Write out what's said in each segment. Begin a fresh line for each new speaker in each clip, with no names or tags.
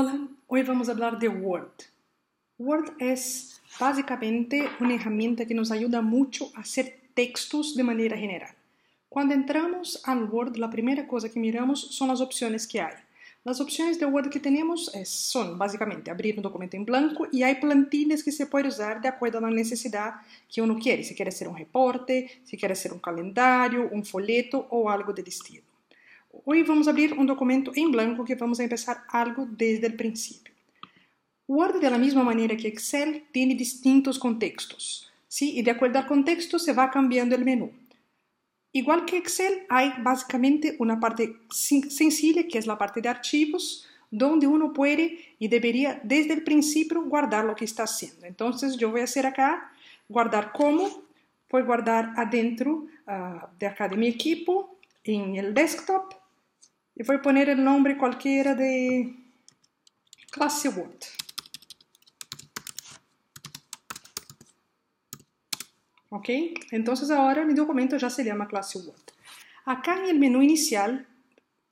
Hola, hoy vamos a hablar de Word. Word es básicamente una herramienta que nos ayuda mucho a hacer textos de manera general. Cuando entramos al Word, la primera cosa que miramos son las opciones que hay. Las opciones de Word que tenemos son básicamente abrir un documento en blanco y hay plantillas que se puede usar de acuerdo a la necesidad que uno quiere. Si quiere hacer un reporte, si quiere hacer un calendario, un folleto o algo del estilo. Hoy vamos a abrir un documento en blanco que vamos a empezar algo desde el principio. Word, de la misma manera que Excel, tiene distintos contextos, ¿sí? Y de acuerdo al contexto se va cambiando el menú. Igual que Excel, hay básicamente una parte sencilla, que es la parte de archivos, donde uno puede y debería desde el principio guardar lo que está haciendo. Entonces yo voy a hacer acá, guardar como, voy a guardar adentro de acá de mi equipo, en el desktop, y voy a poner el nombre cualquiera de clase Word. ¿Ok? Entonces ahora mi documento ya se llama clase Word. Acá en el menú inicial,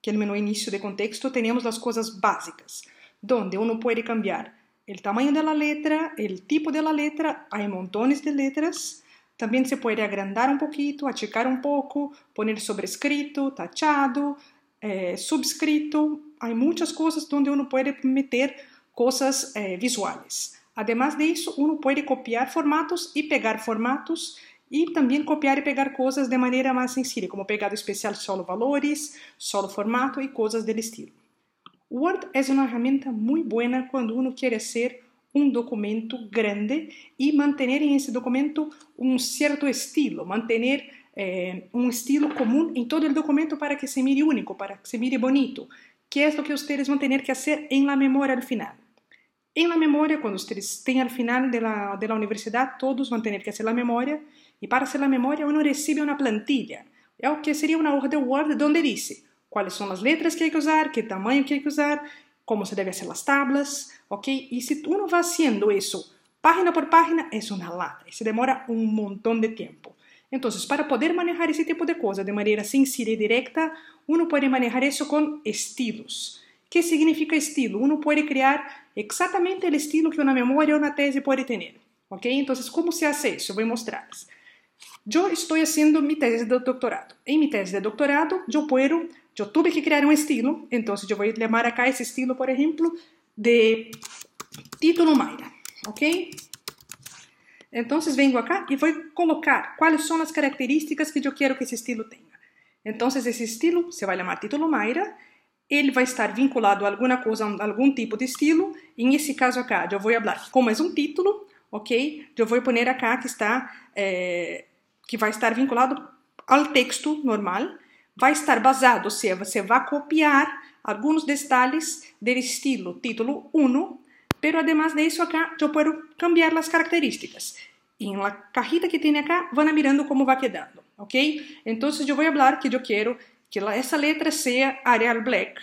que es el menú inicio de contexto, tenemos las cosas básicas, donde uno puede cambiar el tamaño de la letra, el tipo de la letra, hay montones de letras. También se puede agrandar un poquito, achicar un poco, poner sobrescrito, tachado, subscrito. Hay muchas cosas donde uno puede meter cosas visuales. Además de eso, uno puede copiar formatos y pegar formatos y también copiar y pegar cosas de manera más sencilla, como pegado especial solo valores, solo formato y cosas del estilo. Word es una herramienta muy buena cuando uno quiere hacer un documento grande y mantener en ese documento un cierto estilo, mantener un estilo común en todo el documento para que se mire único, para que se mire bonito, que es lo que ustedes van a tener que hacer en la memoria al final. En la memoria, cuando ustedes estén al final de la universidad, todos van a tener que hacer la memoria, y para hacer la memoria uno recibe una plantilla, que sería una hoja de Word donde dice cuáles son las letras que hay que usar, qué tamaño que hay que usar, cómo se deben hacer las tablas, ¿ok? Y si uno va haciendo eso página por página, es una lata y se demora un montón de tiempo. Entonces, para poder manejar ese tipo de cosas de manera sencilla y directa, uno puede manejar eso con estilos. ¿Qué significa estilo? Uno puede crear exactamente el estilo que una memoria o una tesis puede tener. ¿Ok? Entonces, ¿cómo se hace eso? Voy a mostrarles. Yo estoy haciendo mi tesis de doctorado. En mi tesis de doctorado, yo tuve que crear un estilo. Entonces, yo voy a llamar acá ese estilo, por ejemplo, de título Mayra. ¿Ok? Entonces, vengo acá y voy a colocar cuáles son las características que yo quiero que ese estilo tenga. Entonces, ese estilo se va a llamar título Mayra. Ele vai estar vinculado a alguma coisa, a algum tipo de estilo. E nesse caso acá, eu vou falar como é um título, ok? Eu vou pôr acá que vai estar vinculado ao texto normal. Vai estar basado, se você vai copiar alguns detalhes do estilo título 1, pero además de isso acá, eu posso cambiar as características. E na cajita que tem acá, van mirando como vai quedando, ok? Então, eu vou falar que eu quero que essa letra seja Arial Black,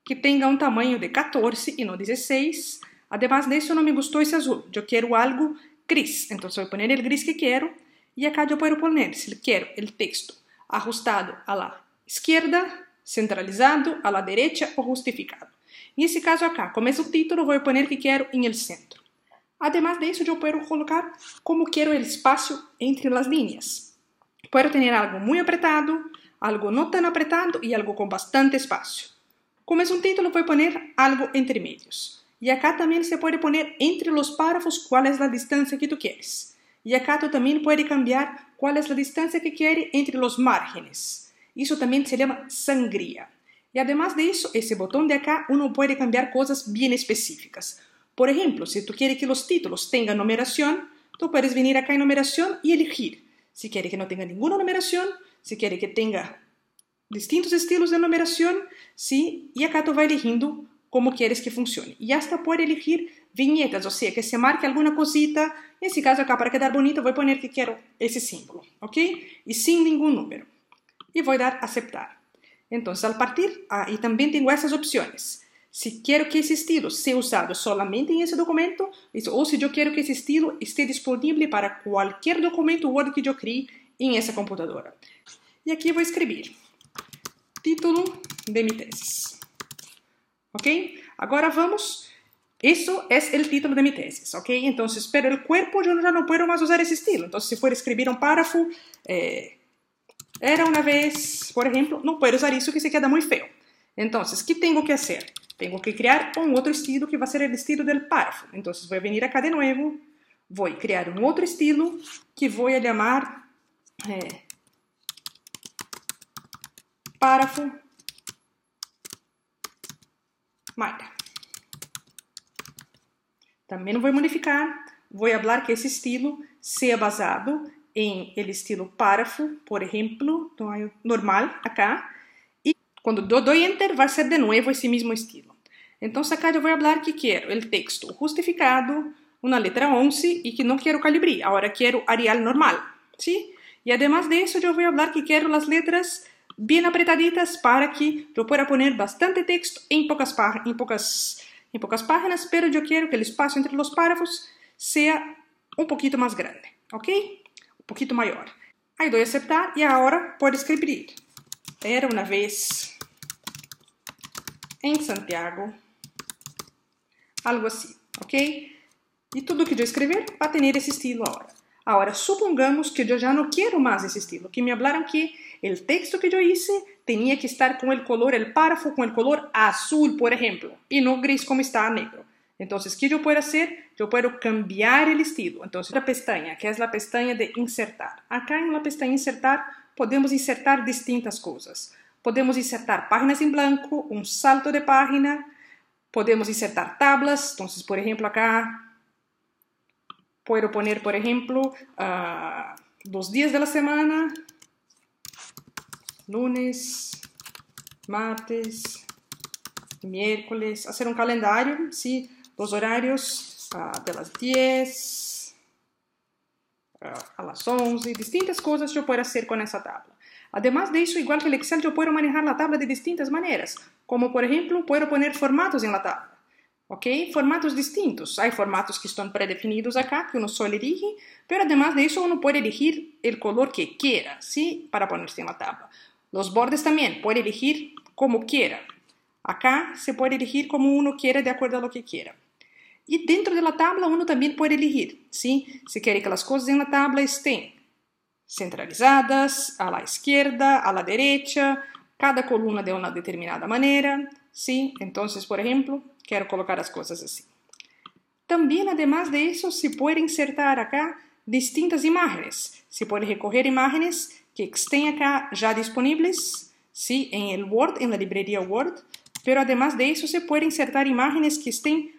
que tenha um tamanho de 14 e não 16. Además disso, não me gostou esse azul. Eu quero algo gris. Então, vou pôr o gris que quero. E acá eu posso pôr, se quero o texto ajustado a la esquerda, centralizado, a la derecha ou justificado. Nesse caso acá, como é o título, vou pôr que quero em el centro. Además disso, eu posso colocar como quero o espaço entre as linhas. Posso ter algo muito apretado, algo no tan apretado y algo con bastante espacio. Como es un título, voy a poner algo entre medios. Y acá también se puede poner entre los párrafos cuál es la distancia que tú quieres. Y acá tú también puedes cambiar cuál es la distancia que quieres entre los márgenes. Eso también se llama sangría. Y además de eso, ese botón de acá, uno puede cambiar cosas bien específicas. Por ejemplo, si tú quieres que los títulos tengan numeración, tú puedes venir acá en numeración y elegir. Si quieres que no tenga ninguna numeración, si quiere que tenga distintos estilos de numeración, ¿sí? Y acá tú vas eligiendo cómo quieres que funcione. Y hasta puede elegir viñetas, o sea, que se marque alguna cosita. En ese caso acá, para quedar bonito, voy a poner que quiero ese símbolo, ¿ok? Y sin ningún número. Y voy a dar a aceptar. Entonces, al partir, y también tengo esas opciones. Si quiero que ese estilo sea usado solamente en ese documento, o si yo quiero que ese estilo esté disponible para cualquier documento Word que yo cree en esa computadora. Y aquí voy a escribir título de mi tesis. ¿ok? Ahora vamos, eso es el título de mi tesis, ¿ok? Entonces, pero el cuerpo yo ya no puedo más usar ese estilo. Entonces, si fuera a escribir un párrafo, era una vez, por ejemplo, no puedo usar eso que se queda muy feo. Entonces, ¿qué tengo que hacer? Tengo que crear un otro estilo que va a ser el estilo del párrafo. Entonces, voy a venir acá de nuevo, voy a crear un otro estilo que voy a llamar párrafo Mayra. También voy a modificar, voy a hablar que ese estilo sea basado en el estilo párrafo, por ejemplo, normal acá, y cuando doy enter va a ser de nuevo ese mismo estilo. Entonces acá yo voy a hablar que quiero el texto justificado, una letra 11 y que no quiero calibrí, ahora quiero Arial normal, ¿sí? Y además de eso yo voy a hablar que quiero las letras bien apretaditas para que yo pueda poner bastante texto en pocas páginas, pero yo quiero que el espacio entre los párrafos sea un poquito más grande, ¿ok? Un poquito mayor. Ahí doy a aceptar y ahora puedo escribir. Era una vez en Santiago, algo así, ¿ok? Y todo que yo escribir va a tener ese estilo ahora. Ahora, supongamos que yo ya no quiero más ese estilo, que me hablaron que el texto que yo hice tenía que estar con el color, el párrafo con el color azul, por ejemplo, y no gris como está negro. Entonces, ¿qué yo puedo hacer? Yo puedo cambiar el estilo. Entonces, la pestaña, que es la pestaña de insertar. Acá en la pestaña insertar, podemos insertar distintas cosas. Podemos insertar páginas en blanco, un salto de página, podemos insertar tablas. Entonces, por ejemplo, acá puedo poner, por ejemplo, los días de la semana, lunes, martes, miércoles, hacer un calendario, ¿sí? Los horarios de las 10 a las 11, distintas cosas yo puedo hacer con esa tabla. Además de eso, igual que el Excel, yo puedo manejar la tabla de distintas maneras, como por ejemplo, puedo poner formatos en la tabla. ¿Ok? Formatos distintos. Hay formatos que están predefinidos acá, que uno solo elige, pero además de eso uno puede elegir el color que quiera, ¿sí? Para ponerse en la tabla. Los bordes también, puede elegir como quiera. Acá se puede elegir como uno quiera, de acuerdo a lo que quiera. Y dentro de la tabla uno también puede elegir, ¿sí? Si quiere que las cosas en la tabla estén centralizadas, a la izquierda, a la derecha, cada columna de una determinada manera, ¿sí? Entonces, por ejemplo, quiero colocar las cosas así. También, además de eso, se puede insertar acá distintas imágenes. Se puede recoger imágenes que estén acá ya disponibles, ¿sí? En el Word, en la librería Word. Pero además de eso, se puede insertar imágenes que estén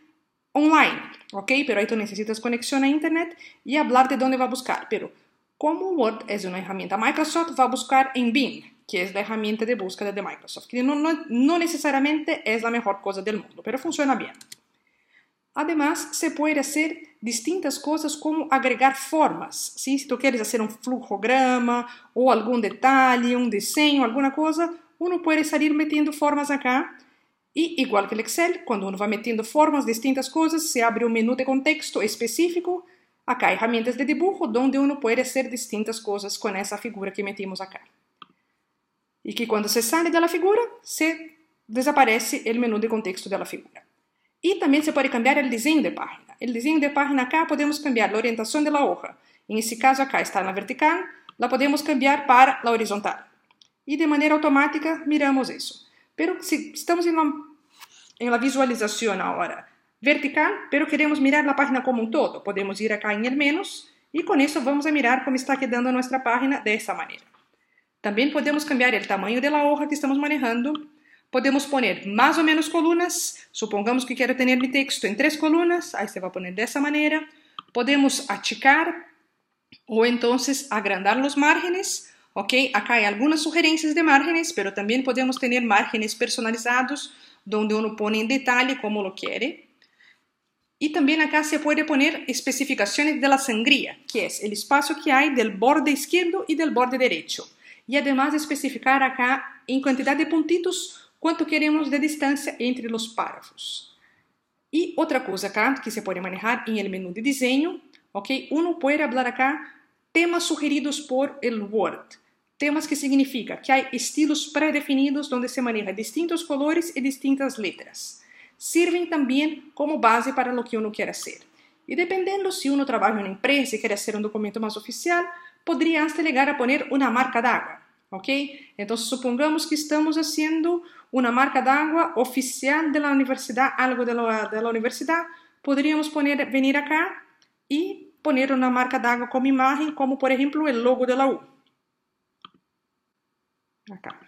online, ¿ok? Pero ahí tú necesitas conexión a Internet y hablar de dónde va a buscar. Pero como Word es una herramienta Microsoft, va a buscar en Bing, que es la herramienta de búsqueda de Microsoft, que no necesariamente es la mejor cosa del mundo, pero funciona bien. Además, se puede hacer distintas cosas como agregar formas, ¿sí? Si tú quieres hacer un flujograma o algún detalle, un diseño, alguna cosa, uno puede salir metiendo formas acá. Y igual que el Excel, cuando uno va metiendo formas, distintas cosas, se abre un menú de contexto específico. Acá hay herramientas de dibujo donde uno puede hacer distintas cosas con esa figura que metimos acá. Y que cuando se sale de la figura, se desaparece el menú de contexto de la figura. Y también se puede cambiar el diseño de página. El diseño de página acá podemos cambiar la orientación de la hoja. En este caso acá está en la vertical, la podemos cambiar para la horizontal. Y de manera automática miramos eso. Pero si estamos en la visualización ahora vertical, pero queremos mirar la página como un todo, podemos ir acá en el menos y con eso vamos a mirar cómo está quedando nuestra página de esta manera. También podemos cambiar el tamaño de la hoja que estamos manejando. Podemos poner más o menos columnas. Supongamos que quiero tener mi texto en 3 columnas. Ahí se va a poner de esa manera. Podemos achicar o entonces agrandar los márgenes. ¿Ok? Acá hay algunas sugerencias de márgenes, pero también podemos tener márgenes personalizados donde uno pone en detalle como lo quiere. Y también acá se puede poner especificaciones de la sangría, que es el espacio que hay del borde izquierdo y del borde derecho. Y además especificar acá en cantidad de puntitos cuánto queremos de distancia entre los párrafos. Y otra cosa acá que se puede manejar en el menú de diseño, ¿ok? Uno puede hablar acá temas sugeridos por el Word. Temas que significa que hay estilos predefinidos donde se manejan distintos colores y distintas letras. sirven también como base para lo que uno quiere hacer. Y dependiendo si uno trabaja en una empresa y quiere hacer un documento más oficial, podría hasta llegar a poner una marca d'água, ¿ok? Entonces supongamos que estamos haciendo una marca d'água oficial de la universidad, algo de la universidad, podríamos venir acá y poner una marca d'água como imagen, como por ejemplo el logo de la U. Acá.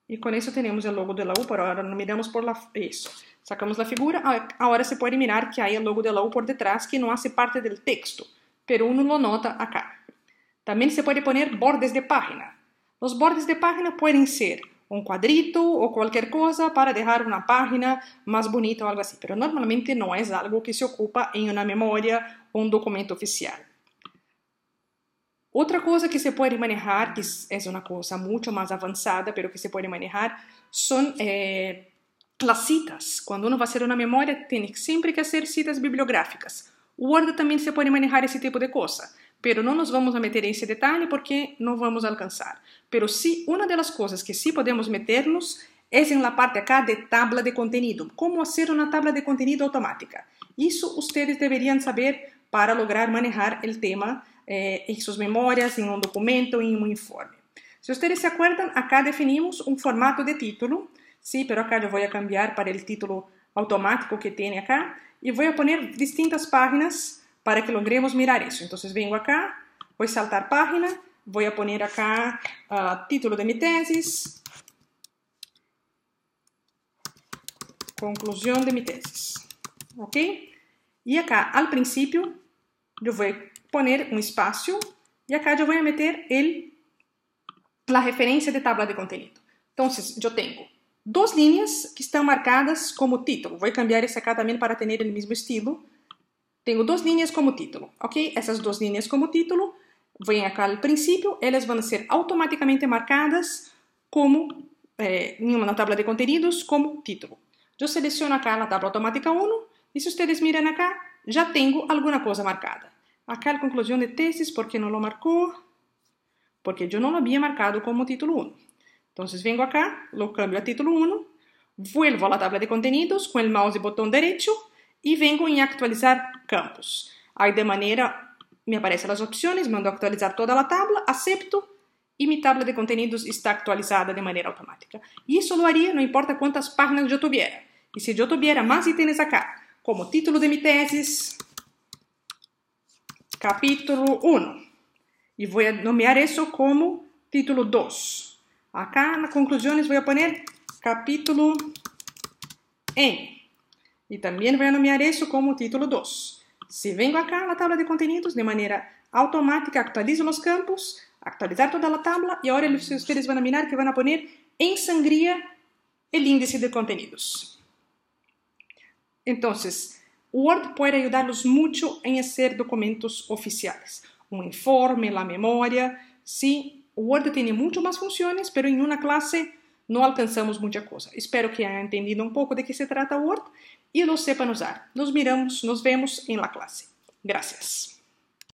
Y con eso tenemos el logo de la U, por ahora no miramos por eso. Sacamos la figura, ahora se puede mirar que hay el logo de la U por detrás que no hace parte del texto, pero uno lo nota acá. También se puede poner bordes de página. Los bordes de página pueden ser un cuadrito o cualquier cosa para dejar una página más bonita o algo así, pero normalmente no es algo que se ocupa en una memoria o un documento oficial. Otra cosa que se puede manejar, que es una cosa mucho más avanzada, pero que se puede manejar, son las citas. Cuando uno va a hacer una memoria, tiene siempre que hacer citas bibliográficas. Word también se puede manejar ese tipo de cosas, pero no nos vamos a meter en ese detalle porque no vamos a alcanzar. Pero sí, una de las cosas que sí podemos meternos es en la parte acá de tabla de contenido. ¿Cómo hacer una tabla de contenido automática? Eso ustedes deberían saber para lograr manejar el tema en sus memorias, en un documento, en un informe. Si ustedes se acuerdan, acá definimos un formato de título, sí, pero acá yo voy a cambiar para el título automático que tiene acá y voy a poner distintas páginas para que logremos mirar eso. Entonces vengo acá, voy a saltar página, voy a poner acá título de mi tesis, conclusión de mi tesis, ¿ok? Y acá al principio yo voy a poner un espacio y acá yo voy a meter la referencia de tabla de contenido. Entonces yo tengo dos líneas que están marcadas como título. Voy a cambiar esa acá también para tener el mismo estilo. Tengo dos líneas como título, ¿ok? Esas dos líneas como título, voy acá al principio, ellas van a ser automáticamente marcadas como en una tabla de contenidos como título. Yo selecciono acá la tabla automática 1 y si ustedes miran acá, ya tengo alguna cosa marcada. Acá la conclusión de tesis, ¿por qué no lo marcó? Porque yo no lo había marcado como título 1. Entonces vengo acá, lo cambio a título 1, vuelvo a la tabla de contenidos con el mouse y botón derecho y vengo en actualizar campos. Ahí de manera, me aparecen las opciones, mando a actualizar toda la tabla, acepto y mi tabla de contenidos está actualizada de manera automática. Y eso lo haría no importa cuántas páginas yo tuviera. Y si yo tuviera más ítems acá, como título de mi tesis, capítulo 1. Y voy a nomear eso como título 2. Acá en las conclusiones voy a poner capítulo N. Y también voy a nomear eso como título 2. Si vengo acá a la tabla de contenidos, de manera automática actualizo los campos, actualizar toda la tabla y ahora ustedes van a mirar que van a poner en sangría el índice de contenidos. Entonces, Word puede ayudarlos mucho en hacer documentos oficiales. Un informe, la memoria. Sí, Word tiene mucho más funciones, pero en una clase no alcanzamos mucha cosa. Espero que hayan entendido un poco de qué se trata Word y lo sepan usar. Nos vemos en la clase. Gracias.